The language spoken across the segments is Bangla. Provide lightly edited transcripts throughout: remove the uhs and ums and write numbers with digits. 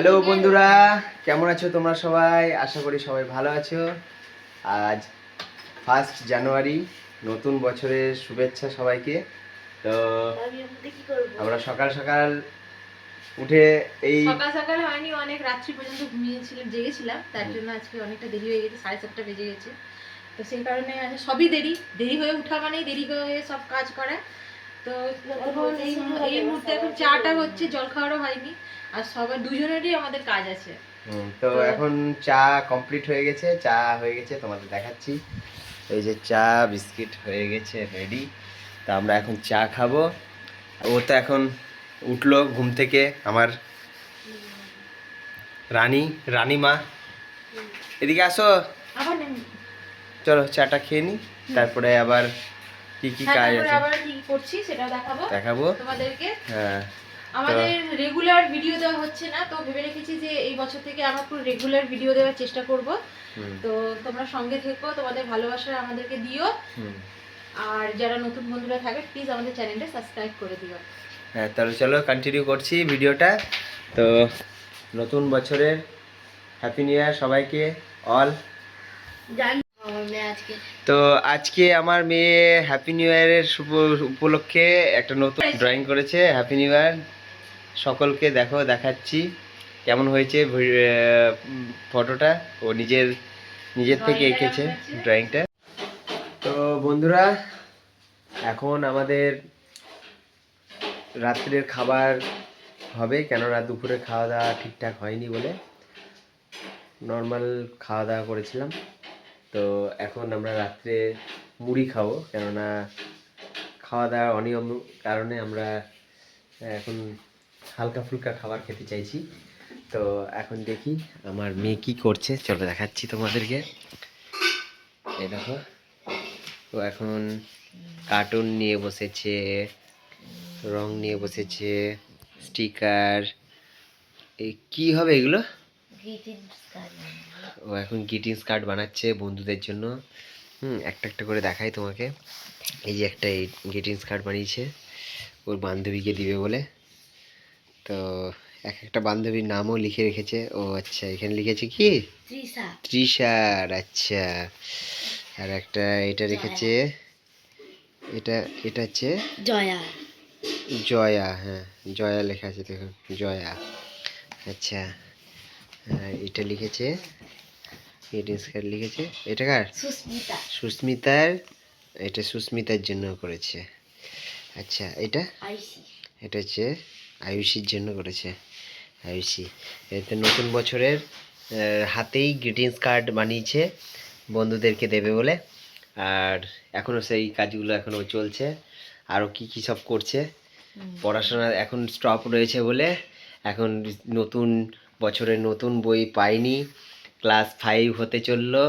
হ্যালো বন্ধুরা, কেমন আছো তোমরা সবাই? আশা করি সবাই ভালো আছো। আজ 1 জানুয়ারি, নতুন বছরের শুভেচ্ছা সবাইকে। তো আমরা সকাল সকাল উঠে সকাল সকাল হয়নি, অনেক রাত্রি পর্যন্ত ঘুমিয়েছিলাম, জেগেছিলাম, তার জন্য আজকে অনেকটা দেরি হয়ে গেছে, 7:30 বেজে গেছে। তো সেই কারণে সবই দেরি হয়ে ওঠা মানেই দেরি হয়ে সব কাজ করা। তো এখন এই মুহূর্তে এখন চাটা হচ্ছে, জল খাওয়ারও হয়নি, আর সবার দুজনেরই আমাদের কাজ আছে। তো এখন চা কমপ্লিট হয়ে গেছে, চা হয়ে গেছে, তোমাদের দেখাচ্ছি। এই যে চা বিস্কিট হয়ে গেছে রেডি। তা আমরা এখন চা খাবো। ও তো এখন উঠলো ঘুম থেকে, আমার রানীমা। এদিকে আসো, চলো চাটা খেয়ে নি, তারপরে আবার কি কি কাজ আছে আবার কি করছি সেটা দেখাবো তোমাদেরকে। হ্যাঁ, আমাদের রেগুলার ভিডিও দেওয়া হচ্ছে না, তো ভেবে রেখেছি যে এই বছর থেকে আমরা পুরো রেগুলার ভিডিও দেওয়ার চেষ্টা করব। তো তোমরা সঙ্গে থেকো, তোমাদের ভালোবাসা আমাদেরকে দিও, আর যারা নতুন বন্ধুরা থাকে প্লিজ আমাদের চ্যানেলটা সাবস্ক্রাইব করে দিও। হ্যাঁ, তাহলে চলো কন্টিনিউ করছি ভিডিওটা। তো নতুন বছরের হ্যাপি নিউ ইয়ার সবাইকে অল। তো আজকে আমার মেয়ে হ্যাপি নিউ ইয়ারের উপলক্ষে একটা নতুন ড্রয়িং করেছে। হ্যাপি নিউ ইয়ার সকলকে দেখাচ্ছি কেমন হয়েছে ফটোটা। ও নিজের থেকে এঁকেছে ড্রয়িংটা। তো বন্ধুরা, এখন আমাদের রাত্রের খাবার হবে, কেননা দুপুরে খাওয়া দাওয়া ঠিকঠাক হয়নি বলে নর্মাল খাওয়া দাওয়া করেছিলাম। তো এখন আমরা রাত্রে মুড়ি খাবো, কেননা খাওয়া দাওয়া অনিয়ম কারণে আমরা এখন হালকা ফুলকা খাবার খেতে চাইছি। তো এখন দেখি আমার মেয়ে কি করছে, চলো দেখাচ্ছি তোমাদেরকে। এই দেখো, তো এখন কার্টুন নিয়ে বসেছে, রং নিয়ে বসেছে, স্টিকার, এই কি হবে এগুলো? ও এখন গ্রিটিংস কার্ড বানাচ্ছে বন্ধুদের জন্য। একটা একটা করে দেখাই তোমাকে। এই যে একটা গ্রিটিংস কার্ড বানিয়েছে ওর বান্ধবীকে দিবে বলে। তো একটা বান্ধবীর নামও লিখে রেখেছে। ও আচ্ছা, এখানে লিখেছে কি তৃষার, আচ্ছা। আর একটা এটা রেখেছে, এটা হচ্ছে জয়া। হ্যাঁ, জয়া লেখা আছে, দেখুন জয়া। আচ্ছা, এটা লিখেছে, গ্রিটিংস কার্ড লিখেছে। এটা কার? সুস্মিতার। এটা সুস্মিতার জন্য করেছে। আচ্ছা, এটা হচ্ছে আয়ুষীর জন্য করেছে, আয়ুষী। এতে নতুন বছরের হাতেই গ্রিটিংস কার্ড বানিয়েছে বন্ধুদেরকে দেবে বলে। আর এখনও সেই কাজগুলো এখনও চলছে, আরও কি সব করছে। পড়াশোনা এখন স্টপ রয়েছে বলে এখন নতুন বছরের নতুন বই পাইনি, ক্লাস 5 হতে চললো।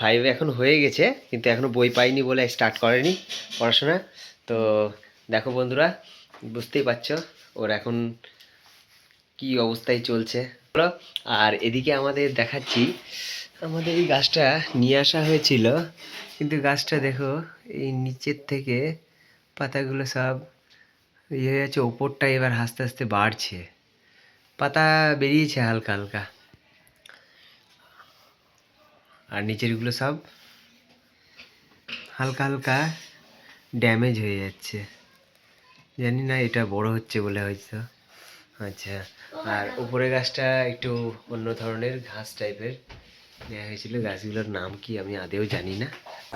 5 এখন হয়ে গেছে, কিন্তু এখনও বই পাইনি বলে স্টার্ট করেনি পড়াশোনা। তো দেখো বন্ধুরা, বুঝতেই পারছো ওর এখন কি অবস্থায় চলছে। আর এদিকে আমাদের দেখাচ্ছি, আমাদের এই গাছটা নিয়ে আসা হয়েছিল, কিন্তু গাছটা দেখো এই নিচের থেকে পাতাগুলো সব ইয়ে হয়ে যাচ্ছে, ওপরটা এবার আস্তে আস্তে বাড়ছে, পাতা বেরিয়েছে হালকা হালকা, আর নিচেরগুলো সব হালকা হালকা ড্যামেজ হয়ে যাচ্ছে। জানি না এটা বড় হচ্ছে বলে হয়তো। আচ্ছা, আর উপরে গাছটা একটু অন্য ধরনের ঘাস টাইপের নেওয়া হয়েছিল, গাছগুলোর নাম কি আমি আদেও জানি না।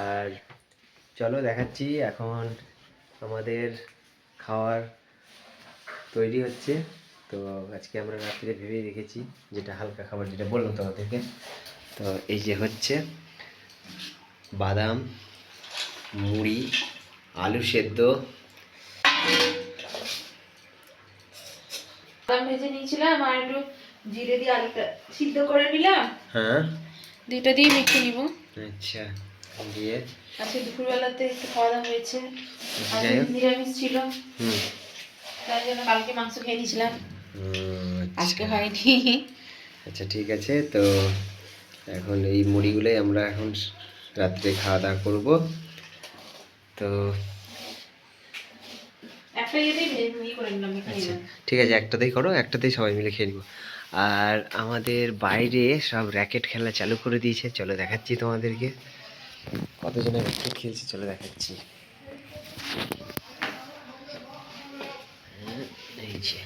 আর চলো দেখাচ্ছি, এখন আমাদের খাওয়ার তৈরি হচ্ছে। তো আজকে আমরা রাত্রে ভেবেই রেখেছি যেটা হালকা খাবার, যেটা বললাম তোমাদেরকে। তো এই যে হচ্ছে বাদাম, মুড়ি, আলু সেদ্ধ। বাদাম ভেজে নিয়েছিলাম, আর একটু জিরে দিয়ে আলুটা সিদ্ধ করে নিলাম। হ্যাঁ, দুটো দিয়ে মেখে নিব। আচ্ছা, দিয়ে আজকে দুপুরবেলাতে একটু খাওয়া দাওয়া হয়েছে, নিরামিষ ছিল, তাই জন্য কালকে মাংস খেয়ে নিয়েছিলাম, আজকে হয়নি। আচ্ছা, ঠিক আছে। তো এখন এই মুড়িগুলোই আমরা এখন রাত্রে খাওয়া দাওয়া করবো। তো একটা ইয়েতেই করে নিলাম এখানে আচ্ছা ঠিক আছে, একটাতেই করো, একটাতেই সবাই মিলে খেয়ে নিবো। আর আমাদের বাইরে সব র্যাকেট খেলা চালু করে দিয়েছে, চলো দেখাচ্ছি তোমাদেরকে কতজনে র্যাকেট খেলছে, চলো দেখাচ্ছি। এই যে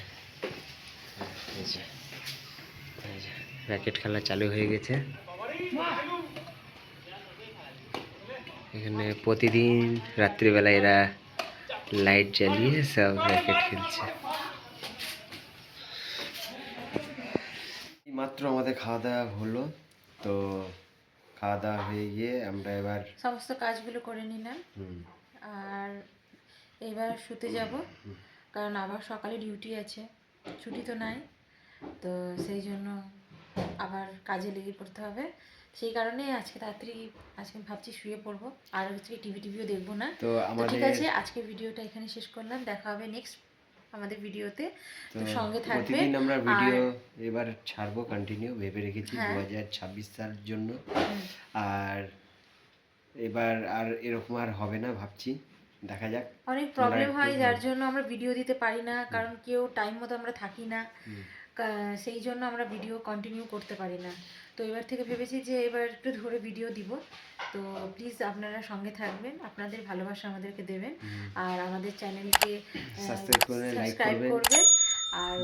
এই যে এই যে র্যাকেট খেলা চালু হয়ে গেছে। এখানে প্রতিদিন রাত্রিবেলা এরা লাইট জ্বালিয়ে সব র্যাকেট খেলছে। মাত্র আমাদের খাওয়া দাওয়া হলো, তো খাওয়া দাওয়া হয়ে গিয়ে আমরা এবার সমস্ত কাজগুলো করে নিলাম আর এবার শুতে যাব, কারণ আবার সকালে ডিউটি আছে, ছুটি তো নাই, তো সেই জন্য আবার কাজে লেগে পড়তে হবে। সেই কারণে আজকে তাড়াতাড়ি আজকে ভাবছি শুয়ে পড়বো, আর হচ্ছে টিভিও দেখবো না। তো তো ঠিক আমাদের আছে, আজকে ভিডিওটা এখানে শেষ করলাম, দেখা হবে নেক্সট আমাদের ভিডিওতে, তো তো সঙ্গে থাকবে। প্রতিদিন আমরা ভিডিও আর এবার ছাড়বো, কন্টিনিউ ভেবে রেখেছি হ্যাঁ। 2026 সালের জন্য। আর এবার আর এরকম আর হবে না ভাবছি, দেখা যাক। অনেক প্রবলেম হয় যার জন্য আমরা ভিডিও দিতে পারি না, কারণ কেউ টাইম মতো আমরা থাকি না, সেই জন্য আমরা ভিডিও কন্টিনিউ করতে পারি না। তো এবার থেকে ভেবেছি যে এবার একটু ধরে ভিডিও দিব, তো প্লিজ আপনারা সঙ্গে থাকবেন, আপনাদের ভালোবাসা আমাদেরকে দেবেন, আর আমাদের চ্যানেলকে সাবস্ক্রাইব করবেন, লাইক করবেন, আর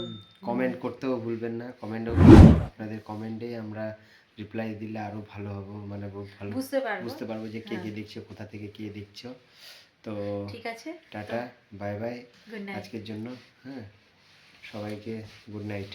কমেন্ট করতেও ভুলবেন না। কমেন্টও আপনাদের কমেন্টে আমরা রিপ্লাই দিলে আরো ভালো হবে, মানে ভালো বুঝতে পারবো যে কে কে দেখছো, কোথা থেকে কে দেখছো। তো ঠিক আছে, tata, bye bye good night আজকের জন্য। হ্যাঁ, সবাইকে গুড নাইট।